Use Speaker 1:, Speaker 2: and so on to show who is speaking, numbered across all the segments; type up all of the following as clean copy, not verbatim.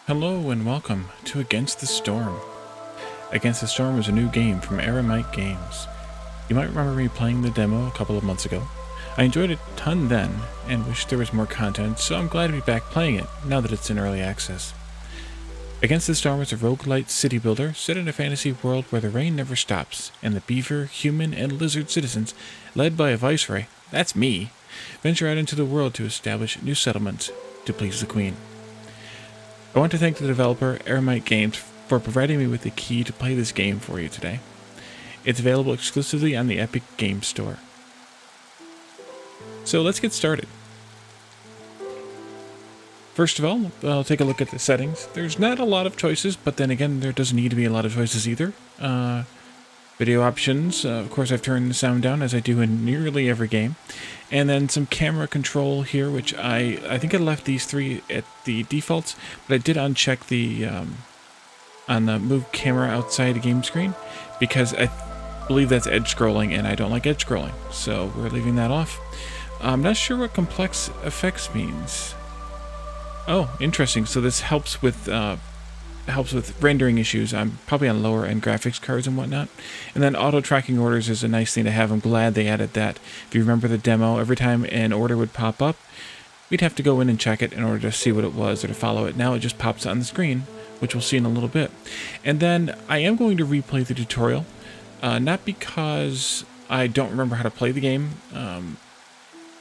Speaker 1: Hello and welcome to Against the Storm. Against the Storm is a new game from Eremite Games. You might remember me playing the demo a couple of months ago. I enjoyed it a ton then and wish there was more content, so I'm glad to be back playing it now that it's in early access. Against the Storm is a roguelite city builder set in a fantasy world where the rain never stops, and the beaver, human, and lizard citizens, led by a viceroy, that's me, venture out into the world to establish new settlements to please the queen. I want to thank the developer, Eremite Games, for providing me with the key to play this game for you today. It's available exclusively on the Epic Games Store. So let's get started. First of all, I'll take a look at the settings. There's not a lot of choices, but then again, there doesn't need to be a lot of choices either. Video options, of course I've turned the sound down as I do in nearly every game. And then some camera control here, which I think I left these three at the defaults, but I did uncheck the on the move camera outside the game screen because I believe that's edge scrolling and I don't like edge scrolling. So we're leaving that off. I'm not sure what complex effects means. Oh, interesting. So this helps with rendering issues. I'm probably on lower end graphics cards and whatnot. And then auto tracking orders is a nice thing to have. I'm glad they added that. If you remember the demo, every time an order would pop up, we'd have to go in and check it in order to see what it was or to follow it. Now it just pops on the screen, which we'll see in a little bit. And then I am going to replay the tutorial, not because I don't remember how to play the game.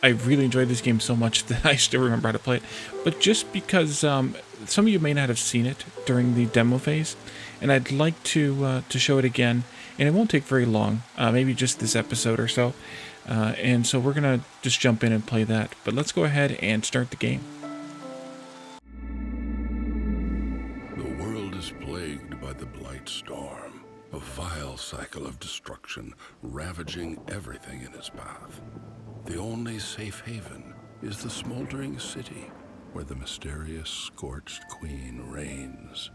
Speaker 1: I really enjoyed this game so much that I still remember how to play it, but just because some of you may not have seen it during the demo phase, and I'd like to show it again, and it won't take very long, maybe just this episode or so, and so we're gonna just jump in and play that. But let's go ahead and start the game.
Speaker 2: The world is plagued by the Blight Storm, a vile cycle of destruction ravaging everything in its path. The only safe haven is the smoldering city where the mysterious scorched queen reigns.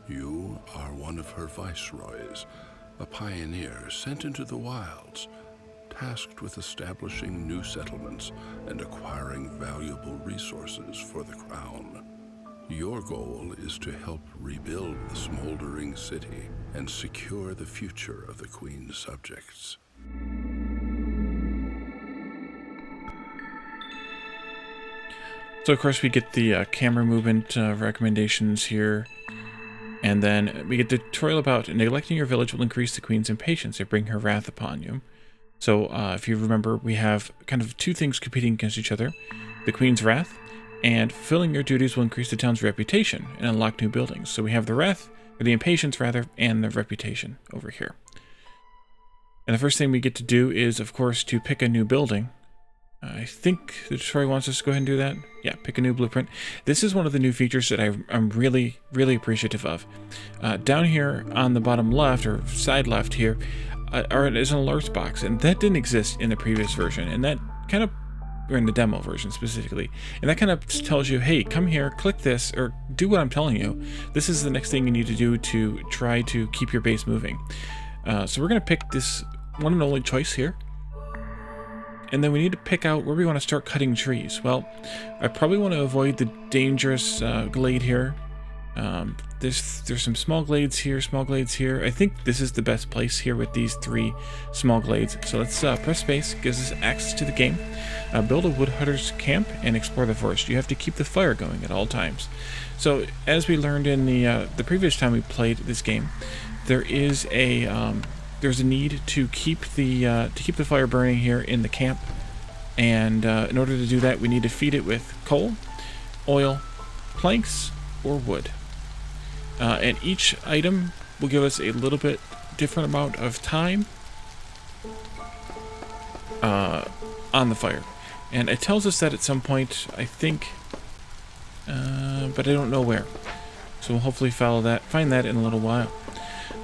Speaker 2: You are one of her viceroys, a pioneer sent into the wilds, tasked with establishing new settlements and acquiring valuable resources for the crown. Your goal is to help rebuild the smoldering city and secure the future of the queen's subjects.
Speaker 1: So of course we get the camera movement recommendations here, and then we get the tutorial about neglecting your village will increase the queen's impatience or bring her wrath upon you. So if you remember, we have kind of two things competing against each other: the queen's wrath, and fulfilling your duties will increase the town's reputation and unlock new buildings. So we have the wrath, or the impatience rather, and the reputation over here. And the first thing we get to do is, of course, to pick a new building. I think the tutorial wants us to go ahead and do that. Yeah, pick a new blueprint. This is one of the new features that I'm really, really appreciative of. Down here on the bottom left, or side left here, is an alerts box, and that didn't exist in the previous version, and that kind of, or in the demo version specifically, and that kind of tells you, hey, come here, click this, or do what I'm telling you. This is the next thing you need to do to try to keep your base moving. So we're going to pick this one and only choice here. And then we need to pick out where we want to start cutting trees. Well, I probably want to avoid the dangerous glade here. There's some small glades here, small glades here. I think this is the best place here with these three small glades. So let's press space, gives us access to the game. Build a woodcutter's camp and explore the forest. You have to keep the fire going at all times. So as we learned in the previous time we played this game, there's a need to keep the fire burning here in the camp, and in order to do that, we need to feed it with coal, oil, planks, or wood. And each item will give us a little bit different amount of time on the fire, and it tells us that at some point, I think, but I don't know where. So we'll hopefully find that in a little while.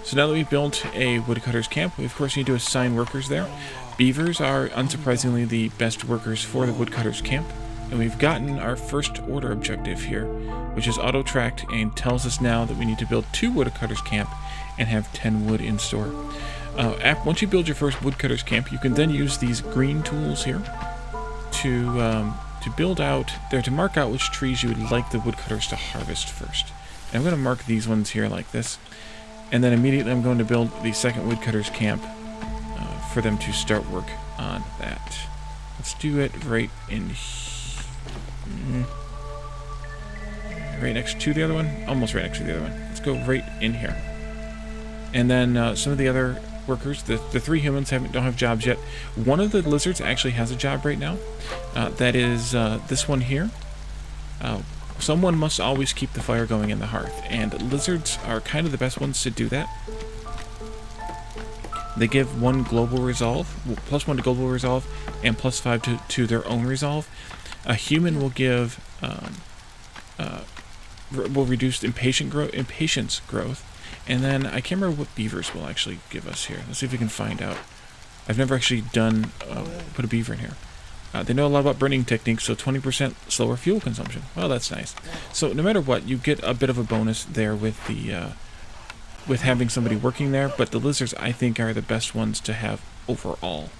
Speaker 1: So now that we've built a woodcutter's camp, we of course need to assign workers there. Beavers are unsurprisingly the best workers for the woodcutter's camp, and we've gotten our first order objective here, which is auto-tracked and tells us now that we need to build 2 woodcutter's camp and have 10 wood in store. Once you build your first woodcutter's camp, you can then use these green tools here to to build out, to mark out which trees you would like the woodcutters to harvest first. And I'm going to mark these ones here like this. And then immediately I'm going to build the second woodcutters camp for them to start work on that. Let's do it right in right next to the other one. Almost right next to the other one. Let's go right in here. And then some of the other workers, the 3 humans don't have jobs yet. One of the lizards actually has a job right now. That is this one here. Someone must always keep the fire going in the hearth, and lizards are kind of the best ones to do that. They give 1 global resolve, plus 1 to global resolve, and plus 5 to their own resolve. A human will give will reduce impatience growth, and then I can't remember what beavers will actually give us here. Let's see if we can find out. I've never actually done put a beaver in here. They know a lot about burning techniques, so 20% slower fuel consumption. Well, that's nice. So no matter what, you get a bit of a bonus there with the with having somebody working there. But the lizards, I think, are the best ones to have overall.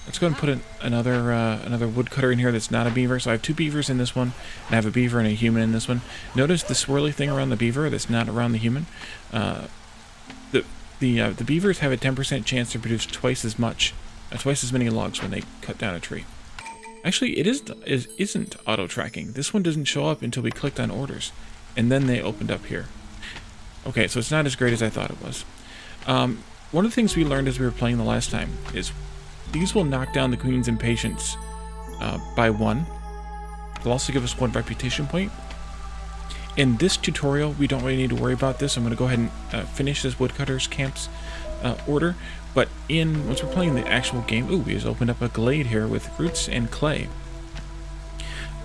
Speaker 1: Let's go ahead and put another woodcutter in here that's not a beaver. So I have 2 beavers in this one, and I have a beaver and a human in this one. Notice the swirly thing around the beaver that's not around the human. The beavers have a 10% chance to produce twice as many logs when they cut down a tree. Actually, it isn't auto-tracking. This one doesn't show up until we clicked on orders, and then they opened up here. Okay, so it's not as great as I thought it was. One of the things we learned as we were playing the last time is these will knock down the Queen's Impatience by 1. They'll also give us 1 reputation point. In this tutorial, we don't really need to worry about this. I'm going to go ahead and finish this woodcutters camp's order. But once we're playing the actual game, ooh, we just opened up a glade here with roots and clay.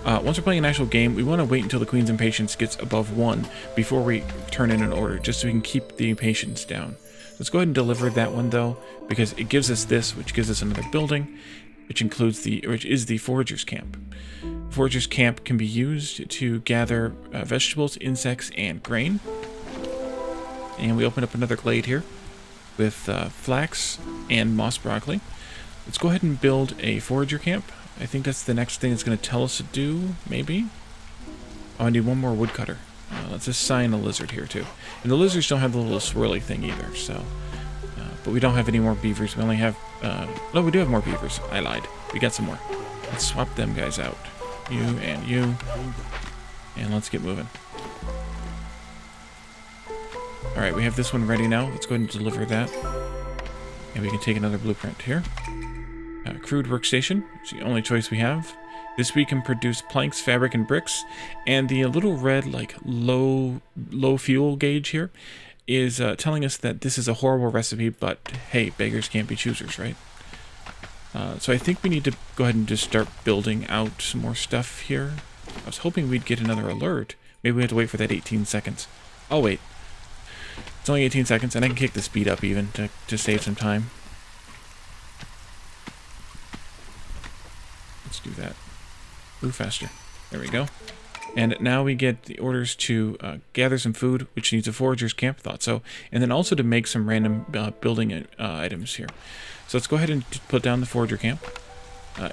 Speaker 1: Once we're playing an actual game, we want to wait until the Queen's Impatience gets above 1 before we turn in an order, just so we can keep the impatience down. Let's go ahead and deliver that one though, because it gives us this, which gives us another building, which is the Foragers Camp. Foragers Camp can be used to gather vegetables, insects, and grain. And we open up another glade here with flax and moss broccoli. Let's go ahead and build a forager camp. I think that's the next thing it's going to tell us to do, maybe. Oh, I need 1 more woodcutter. Let's assign a lizard here too. And the lizards don't have the little swirly thing either, so. But we don't have any more beavers. We only have, no, we do have more beavers. I lied. We got some more. Let's swap them guys out. You and you. And let's get moving. Alright, we have this one ready now. Let's go ahead and deliver that. And we can take another blueprint here. Crude workstation. It's the only choice we have. This we can produce planks, fabric, and bricks. And the little red, like, low fuel gauge here is telling us that this is a horrible recipe, but hey, beggars can't be choosers, right? So I think we need to go ahead and just start building out some more stuff here. I was hoping we'd get another alert. Maybe we have to wait for that 18 seconds. Oh, wait. It's only 18 seconds, and I can kick the speed up even to save some time. Let's do that. Move faster. There we go. And now we get the orders to gather some food, which needs a forager's camp, thought so, and then also to make some random building items here. So let's go ahead and put down the forager camp.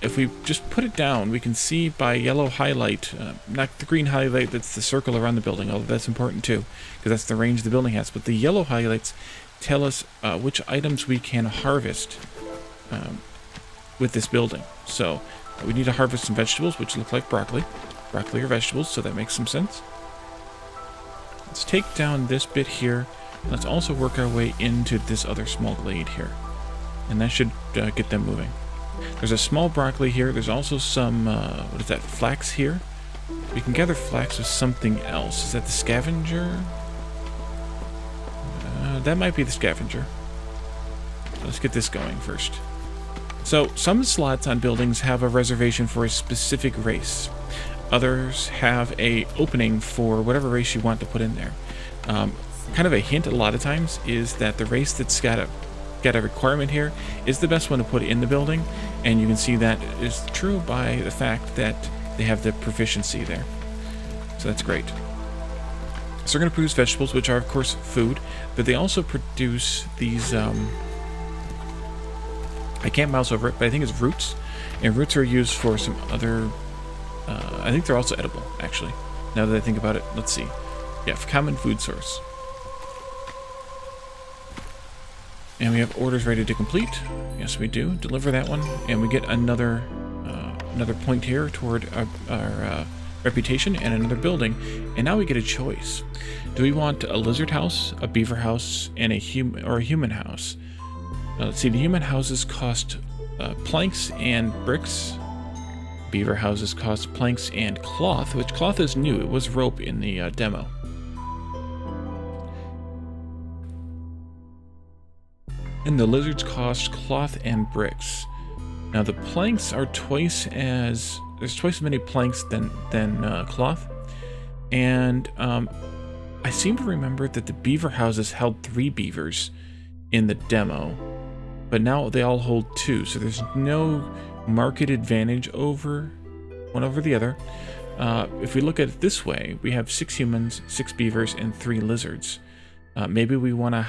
Speaker 1: If we just put it down, we can see by yellow highlight, not the green highlight that's the circle around the building, although that's important too, because that's the range the building has, but the yellow highlights tell us which items we can harvest with this building. So we need to harvest some vegetables, which look like broccoli. Broccoli are vegetables, so that makes some sense. Let's take down this bit here. Let's also work our way into this other small glade here. And that should get them moving. There's a small broccoli here. There's also some, what is that, flax here? We can gather flax with something else. Is that the scavenger? That might be the scavenger. Let's get this going first. So, some slots on buildings have a reservation for a specific race. Others have a opening for whatever race you want to put in there. Kind of a hint a lot of times is that the race that's got a requirement here is the best one to put in the building, and you can see that is true by the fact that they have the proficiency there. So that's great. So they're going to produce vegetables, which are of course food, but they also produce these, I can't mouse over it, but I think it's roots, and roots are used for some other I think they're also edible, actually. Now that I think about it, let's see. Yeah, common food source. And we have orders ready to complete. Yes, we do. Deliver that one, and we get another point here toward our reputation and another building. And now we get a choice. Do we want a lizard house, a beaver house, and a human house? Let's see. The human houses cost planks and bricks. Beaver houses cost planks and cloth, which cloth is new. It was rope in the demo. And the lizards cost cloth and bricks. Now the planks are there's twice as many planks than cloth. And I seem to remember that the beaver houses held 3 beavers in the demo, but now they all hold 2, so there's no market advantage over one over the other. If we look at it this way, we have 6 humans, 6 beavers, and 3 lizards. Maybe we want to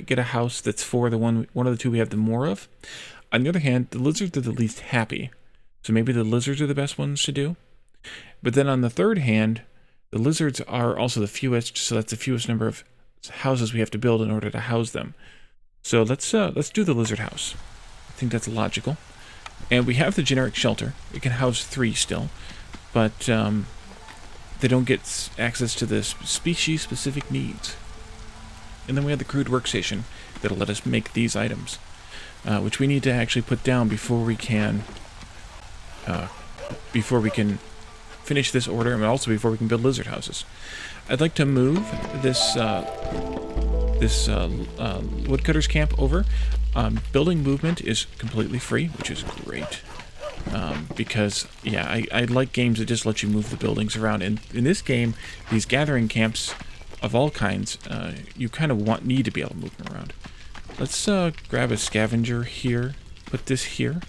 Speaker 1: get a house that's for the one of the 2 we have the more of. On the other hand, the lizards are the least happy, so maybe the lizards are the best ones to do. But then on the third hand, the lizards are also the fewest, so that's the fewest number of houses we have to build in order to house them. So let's do the lizard house. I think that's logical. And we have the generic shelter. It can house 3 still, but they don't get access to the species-specific needs. And then we have the crude workstation that'll let us make these items, which we need to actually put down before we can finish this order, and also before we can build lizard houses. I'd like to move this woodcutter's camp over. Building movement is completely free, which is great. Because, yeah, I like games that just let you move the buildings around. And in this game, these gathering camps of all kinds, you kind of need to be able to move them around. Let's grab a scavenger here, put this here.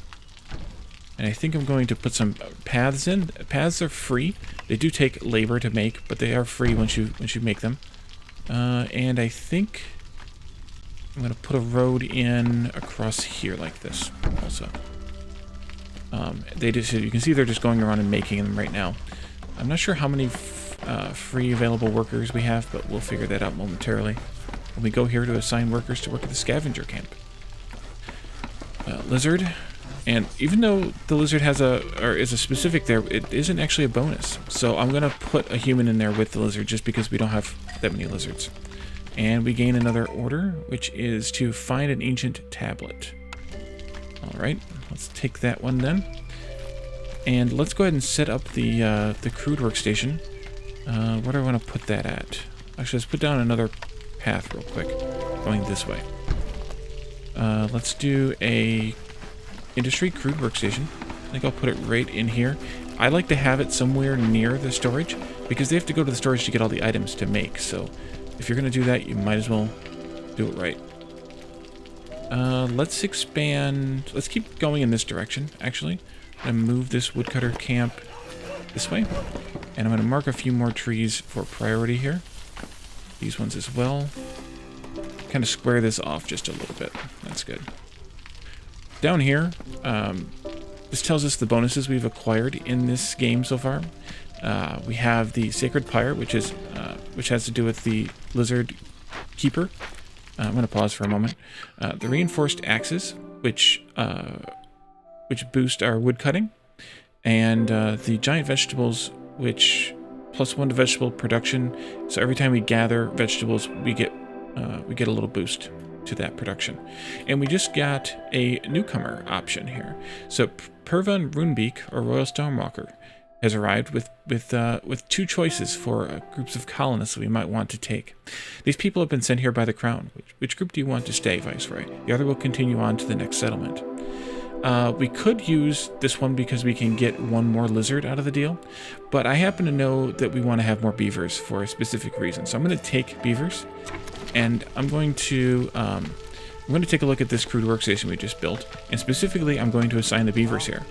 Speaker 1: And I think I'm going to put some paths in. Paths are free. They do take labor to make, but they are free once you make them. And I think I'm going to put a road in across here like this also. You can see they're just going around and making them right now. I'm not sure how many free available workers we have, but we'll figure that out momentarily when we go here to assign workers to work at the scavenger camp. Lizard. And even though the lizard is a specific there, it isn't actually a bonus. So I'm going to put a human in there with the lizard just because we don't have that many lizards. And we gain another order, which is to find an ancient tablet. Alright, let's take that one then. And let's go ahead and set up the crude workstation. Where do I want to put that at? Actually, let's put down another path real quick, going this way. Let's do a industry crude workstation. I think I'll put it right in here. I like to have it somewhere near the storage because they have to go to the storage to get all the items to make. So if you're going to do that, you might as well do it right. Let's expand. Let's keep going in this direction, actually. I'm going to move this woodcutter camp this way. And I'm going to mark a few more trees for priority here. These ones as well. Kind of square this off just a little bit. That's good. Down here, this tells us the bonuses we've acquired in this game so far. We have the Sacred Pyre, which has to do with the Lizard Keeper. I'm going to pause for a moment. The Reinforced Axes, which boost our wood cutting, and the Giant Vegetables, which +1 to vegetable production. So every time we gather vegetables, we get a little boost to that production. And we just got a newcomer option here. So Pervan Runebeak, or Royal Stormwalker, has arrived with 2 choices for groups of colonists that we might want to take. These people have been sent here by the crown. Which group do you want to stay, Viceroy? The other will continue on to the next settlement. We could use this one because we can get 1 more lizard out of the deal, but I happen to know that we want to have more beavers for a specific reason. So I'm going to take beavers, and I'm going to take a look at this crude workstation we just built, and specifically I'm going to assign the beavers here.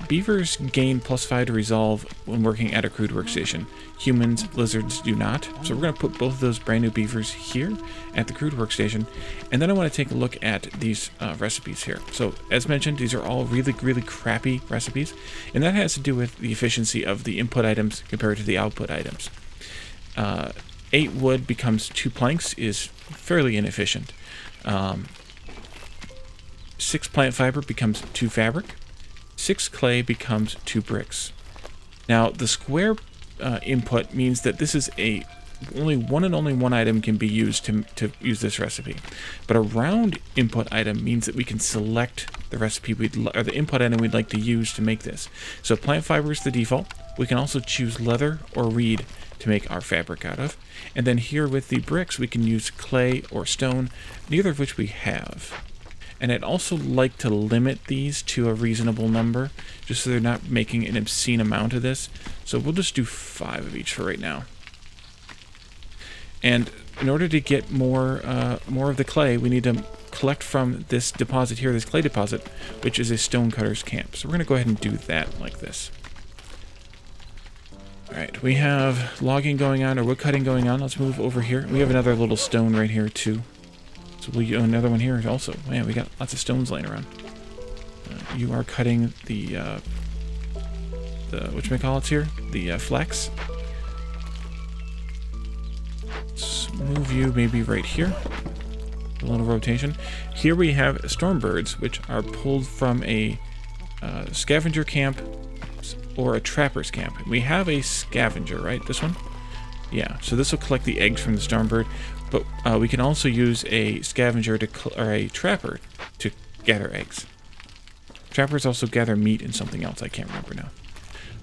Speaker 1: Beavers gain +5 to resolve when working at a crude workstation. Humans, lizards do not. So we're going to put both of those brand new beavers here at the crude workstation. And then I want to take a look at these recipes here. So as mentioned, these are all really, really crappy recipes. And that has to do with the efficiency of the input items compared to the output items. 8 wood becomes 2 planks is fairly inefficient. 6 plant fiber becomes 2 fabric. 6 clay becomes 2 bricks. Now the square input means that this is only one item can be used to use this recipe. But a round input item means that we can select the recipe or the input item we'd like to use to make this. So plant fiber is the default. We can also choose leather or reed to make our fabric out of. And then here with the bricks we can use clay or stone, neither of which we have. And I'd also like to limit these to a reasonable number, just so they're not making an obscene amount of this. So we'll just do 5 of each for right now. And in order to get more of the clay, we need to collect from this deposit here, this clay deposit, which is a stonecutter's camp. So we're going to go ahead and do that like this. Alright, we have logging going on, or wood cutting going on. Let's move over here. We have another little stone right here too. So we'll use another one here also. Man, we got lots of stones laying around. You are cutting the whatchamacallits here? The flax. Let's move you maybe right here. A little rotation. Here we have stormbirds, which are pulled from a scavenger camp or a trapper's camp. We have a scavenger, right? This one? Yeah, so this will collect the eggs from the stormbird, but we can also use a scavenger or a trapper to gather eggs. Trappers also gather meat and something else, I can't remember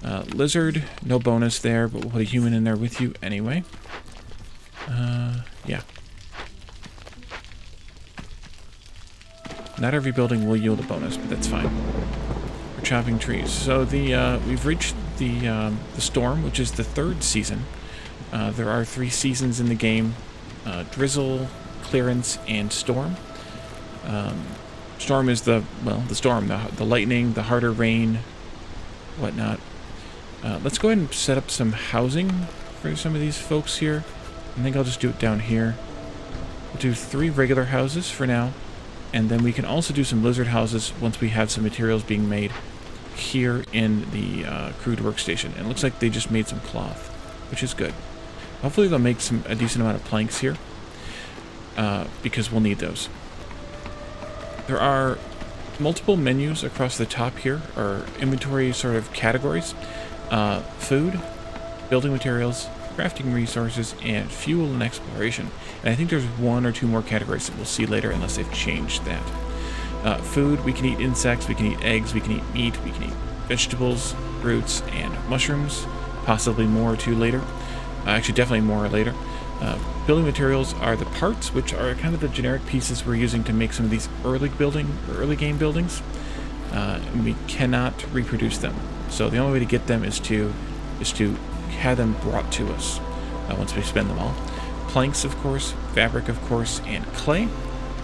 Speaker 1: now. Lizard, no bonus there, but we'll put a human in there with you anyway. Yeah. Not every building will yield a bonus, but that's fine. We're chopping trees. So we've reached the storm, which is the 3rd season. There are 3 seasons in the game: drizzle, clearance, and storm. Storm is the storm, the lightning, the harder rain, whatnot. Let's go ahead and set up some housing for some of these folks here. I think I'll just do it down here. We'll do 3 regular houses for now, and then we can also do some lizard houses once we have some materials being made here in the crude workstation. And it looks like they just made some cloth, which is good. Hopefully they'll make a decent amount of planks here, because we'll need those. There are multiple menus across the top here, or inventory sort of categories. Food, building materials, crafting resources, and fuel and exploration. And I think there's 1 or 2 more categories that we'll see later unless they've changed that. Food, we can eat insects, we can eat eggs, we can eat meat, we can eat vegetables, roots, and mushrooms. Possibly more or 2 later. Actually, definitely more later. Building materials are the parts, which are kind of the generic pieces we're using to make some of these early game buildings. And we cannot reproduce them. So the only way to get them is to have them brought to us once we spend them all. Planks, of course, fabric, of course, and clay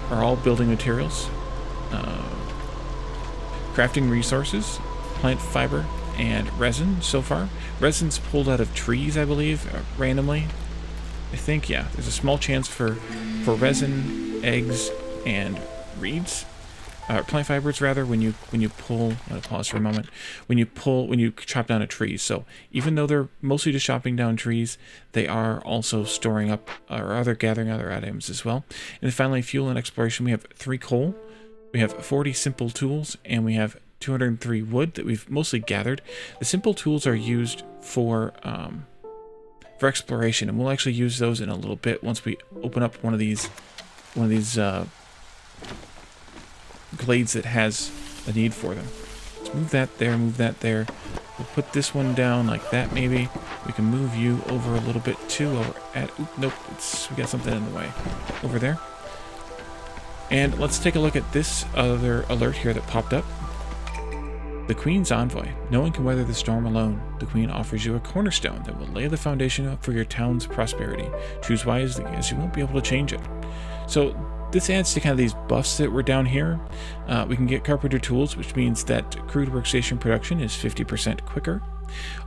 Speaker 1: are all building materials. Crafting resources, plant fiber, and resin so far. Resin's pulled out of trees, I believe, randomly. I think, yeah, there's a small chance for resin, eggs, and reeds. Plant fibers, rather, when you pull. I'm gonna pause for a moment. When you chop down a tree. So even though they're mostly just chopping down trees, they are also storing up or gathering other items as well. And then finally, fuel and exploration. We have 3 coal, we have 40 simple tools, and we have 203 wood that we've mostly gathered. The simple tools are used for exploration, and we'll actually use those in a little bit once we open up one of these glades that has a need for them. Let's move that there, move that there. We'll put this one down like that maybe. We can move you over a little bit too. Over at, nope, we got something in the way. Over there. And let's take a look at this other alert here that popped up. The Queen's Envoy. No one can weather the storm alone. The Queen offers you a cornerstone that will lay the foundation up for your town's prosperity. Choose wisely, as you won't be able to change it. So this adds to kind of these buffs that were down here. We can get carpenter tools, which means that crude workstation production is 50% quicker.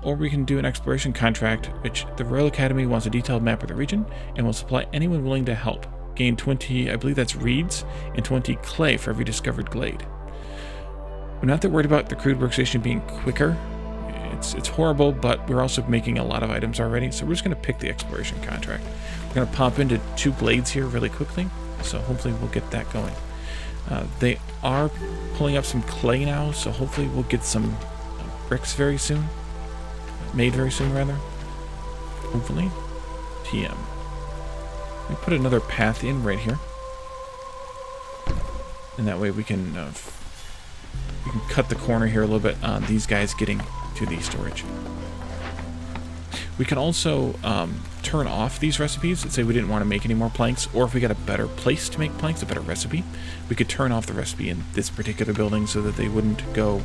Speaker 1: Or we can do an exploration contract, which the Royal Academy wants a detailed map of the region and will supply anyone willing to help. Gain 20, I believe that's reeds, and 20 clay for every discovered glade. We're not that worried about the crude workstation being quicker. It's horrible, but we're also making a lot of items already, so we're just going to pick the exploration contract. We're going to pop into 2 glades here really quickly, so hopefully we'll get that going. They are pulling up some clay now, so hopefully we'll get some bricks very soon. Made very soon, rather. Hopefully. TM. We put another path in right here. And that way we can cut the corner here a little bit on these guys getting to the storage. We can also turn off these recipes. Let's say we didn't want to make any more planks, or if we got a better place to make planks, a better recipe, we could turn off the recipe in this particular building so that they wouldn't go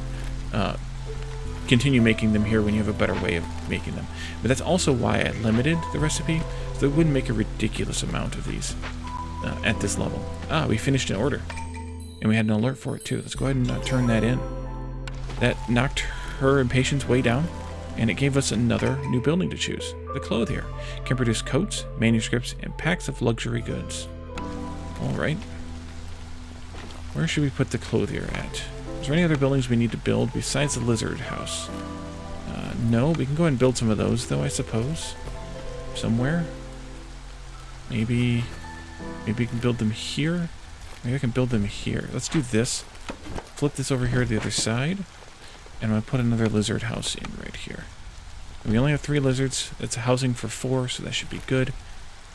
Speaker 1: continue making them here when you have a better way of making them. But that's also why I limited the recipe, so it wouldn't make a ridiculous amount of these at this level. We finished an order, and we had an alert for it too. Let's go ahead and turn that in. That knocked her impatience way down, and it gave us another new building to choose. The clothier can produce coats, manuscripts, and packs of luxury goods. Alright. Where should we put the clothier at? Is there any other buildings we need to build besides the lizard house? No, we can go ahead and build some of those, though, I suppose. Somewhere. Maybe we can build them here. Maybe I can build them here. Let's do this. Flip this over here to the other side. And I'm going to put another lizard house in right here. We only have 3 lizards. That's a housing for 4, so that should be good.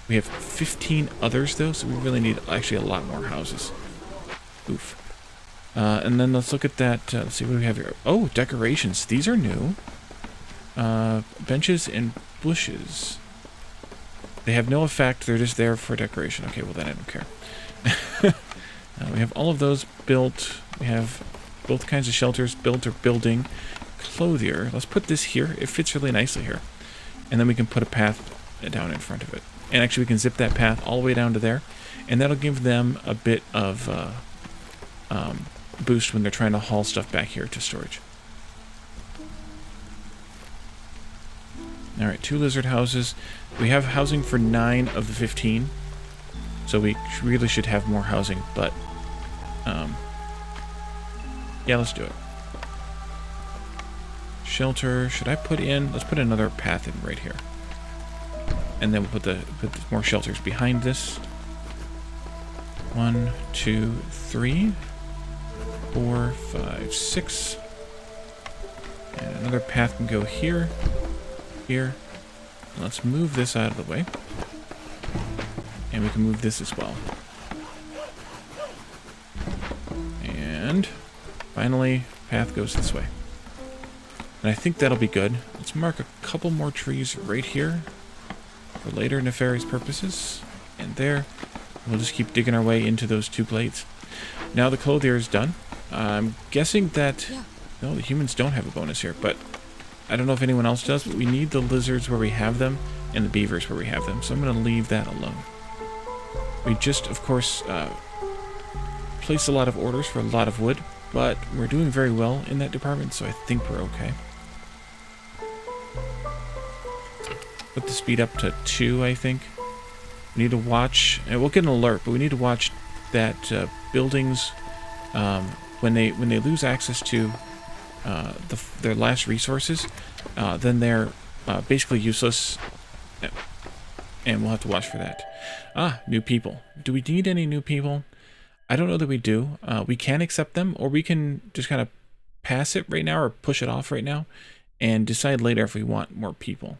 Speaker 1: We have 15 others, though, so we really need actually a lot more houses. Oof. And then let's look at that. Let's see what we have here. Oh, decorations. These are new. Benches and bushes. They have no effect. They're just there for decoration. Okay, well then I don't care. We have all of those built. We have both kinds of shelters built or building. Clothier. Let's put this here. It fits really nicely here. And then we can put a path down in front of it. And actually we can zip that path all the way down to there. And that'll give them a bit of boost when they're trying to haul stuff back here to storage. Alright, 2 lizard houses. We have housing for 9 of the 15. So we really should have more housing, but yeah, let's do it. Shelter, should I put in, let's put another path in right here. And then we'll put more shelters behind this. 1, 2, 3, 4, 5, 6. And another path can go here, here. And let's move this out of the way. And we can move this as well. And finally, path goes this way. And I think that'll be good. Let's mark a couple more trees right here for later nefarious purposes. And there. We'll just keep digging our way into those 2 plates. Now the clothier is done. I'm guessing that... No, the humans don't have a bonus here, but I don't know if anyone else does, but we need the lizards where we have them and the beavers where we have them, so I'm going to leave that alone. We just, of course, placed a lot of orders for a lot of wood, but we're doing very well in that department, so I think we're okay. Put the speed up to 2, I think. We need to watch, and we'll get an alert, but we need to watch that buildings, when they lose access to their last resources, then they're basically useless, and we'll have to watch for that. New people. Do we need any new people? I don't know that we do. We can accept them, or we can just kind of pass it right now, or push it off right now, and decide later if we want more people.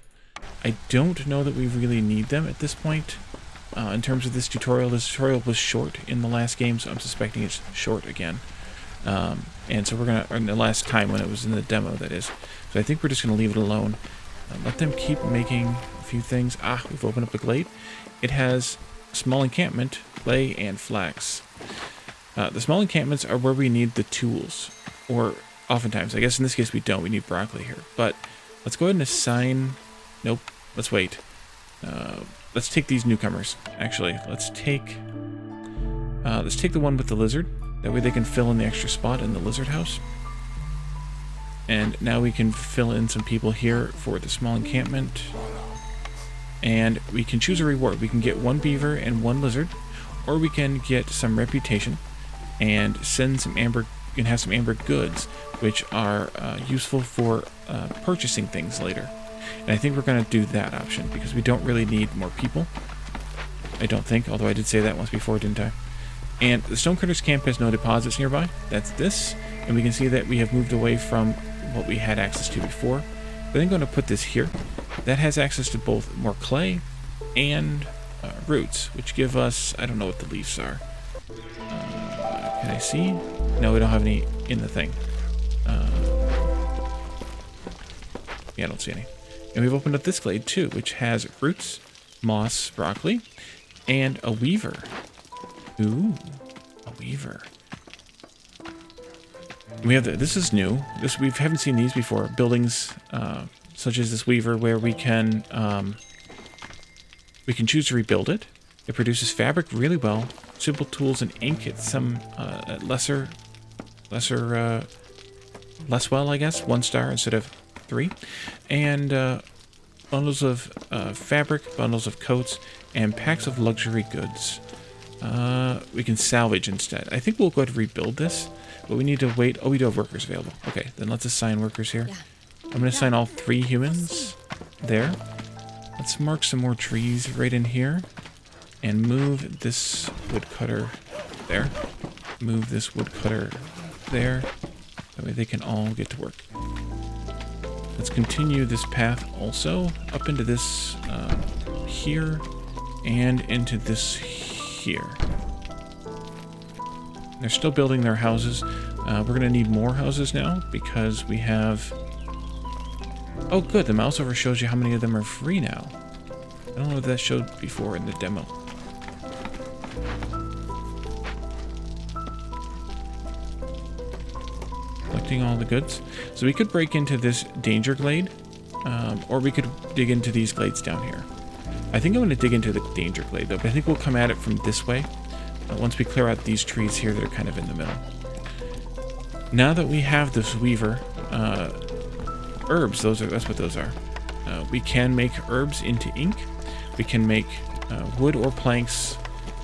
Speaker 1: I don't know that we really need them at this point. In terms of this tutorial was short in the last game, so I'm suspecting it's short again. And so we're going to, or in the last time when it was in the demo, that is. So I think we're just going to leave it alone. Let them keep making a few things. We've opened up the glade. It has small encampment, clay, and flax. The small encampments are where we need the tools. Or oftentimes, I guess in this case we don't. We need broccoli here. But let's go ahead and assign... Nope. Let's wait. Let's take these newcomers. Actually, let's take Let's take the one with the lizard. That way they can fill in the extra spot in the lizard house. And now we can fill in some people here for the small encampment. And we can choose a reward. We can get 1 beaver and 1 lizard, or we can get some reputation and send some amber and have some amber goods, which are useful for purchasing things later. And I think we're going to do that option because we don't really need more people. I don't think, although I did say that once before, didn't I? And the Stonecutters camp has no deposits nearby. That's this. And we can see that we have moved away from what we had access to before. Then I'm going to put this here. That has access to both more clay and roots, which give us, I don't know what the leaves are. Can I see? No, we don't have any in the thing. Yeah, I don't see any. And we've opened up this glade too, which has roots, moss, broccoli, and a weaver. Ooh, a weaver. We have this is new. We haven't seen these before. Buildings such as this weaver, where we can choose to rebuild it. It produces fabric really well. Simple tools and ink at some less well, I guess. 1 star instead of 3, and bundles of fabric, bundles of coats, and packs of luxury goods. We can salvage instead. I think we'll go ahead and rebuild this. But we need to wait. Oh, we do have workers available. Okay, then let's assign workers here. Yeah. I'm going to assign all 3 humans there. Let's mark some more trees right in here. And move this woodcutter there. Move this woodcutter there. That way they can all get to work. Let's continue this path also up into this here and into this here. They're still building their houses. We're going to need more houses now because we have... Oh, good. The mouse over shows you how many of them are free now. I don't know if that showed before in the demo. Collecting all the goods. So we could break into this danger glade, or we could dig into these glades down here. I think I'm going to dig into the danger glade, though, but I think we'll come at it from this way. Once we clear out these trees here that are kind of in the middle. Now that we have this weaver, herbs, that's what those are. We can make herbs into ink. We can make wood or planks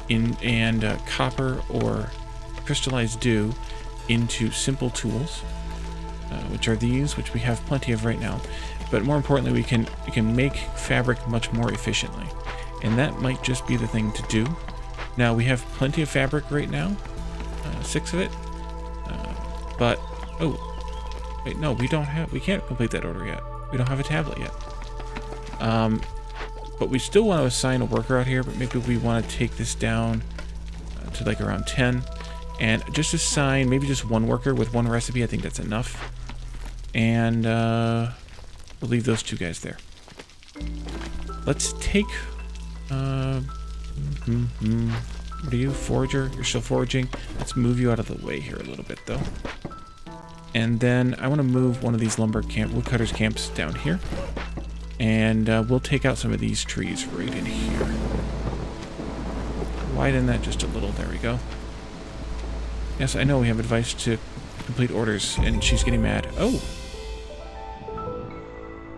Speaker 1: and copper or crystallized dew into simple tools, which are these, which we have plenty of right now. But more importantly, we can make fabric much more efficiently, and that might just be the thing to do. Now, we have plenty of fabric right now, 6 of it, but, oh, wait, no, we can't complete that order yet. We don't have a tablet yet. But we still want to assign a worker out here, but maybe we want to take this down to like around 10, and just assign maybe just 1 worker with 1 recipe. I think that's enough. And we'll leave those 2 guys there. Let's take... What are you, forager? You're still foraging. Let's move you out of the way here a little bit, though. And then I want to move one of these woodcutters camps down here. And we'll take out some of these trees right in here. Widen that just a little. There we go. Yes, I know we have advice to complete orders, and she's getting mad. Oh!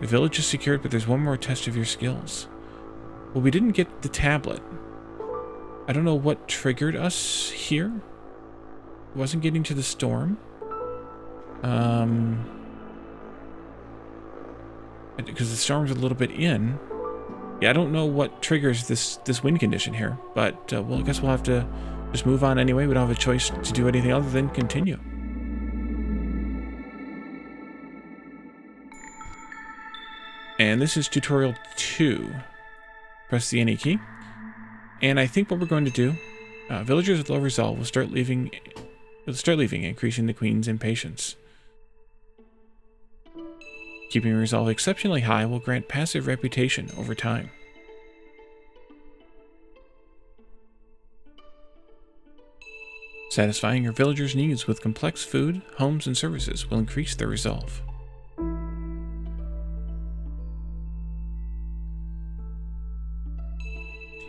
Speaker 1: The village is secured, but there's one more test of your skills. Well, we didn't get the tablet. I don't know what triggered us here. It wasn't getting to the storm. Because the storm's a little bit in. Yeah, I don't know what triggers this wind condition here. But, well, I guess we'll have to just move on anyway. We don't have a choice to do anything other than continue. And this is tutorial 2. Press the NE key. And I think what we're going to do, villagers with low resolve will start leaving, increasing the queen's impatience. Keeping resolve exceptionally high will grant passive reputation over time. Satisfying your villagers' needs with complex food, homes, and services will increase their resolve.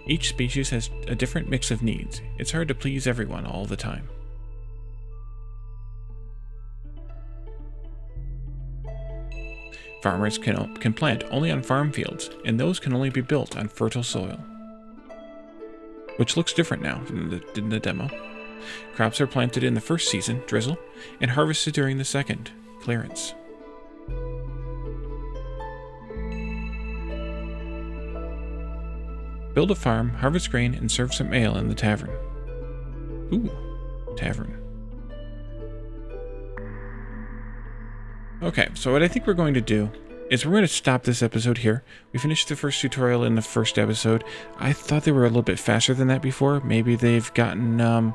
Speaker 1: Each species has a different mix of needs. It's hard to please everyone all the time. Farmers can plant only on farm fields, and those can only be built on fertile soil. Which looks different now in the demo. Crops are planted in the first season, drizzle, and harvested during the second, clearance. Build a farm, harvest grain, and serve some ale in the tavern. Ooh, tavern. Okay, so what I think we're going to do is we're going to stop this episode here. We finished the first tutorial in the first episode. I thought they were a little bit faster than that before. Maybe they've gotten a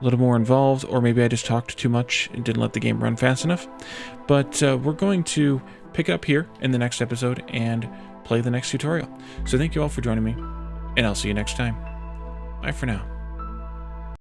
Speaker 1: little more involved, or maybe I just talked too much and didn't let the game run fast enough. But we're going to pick up here in the next episode and play the next tutorial. So thank you all for joining me, and I'll see you next time. Bye for now.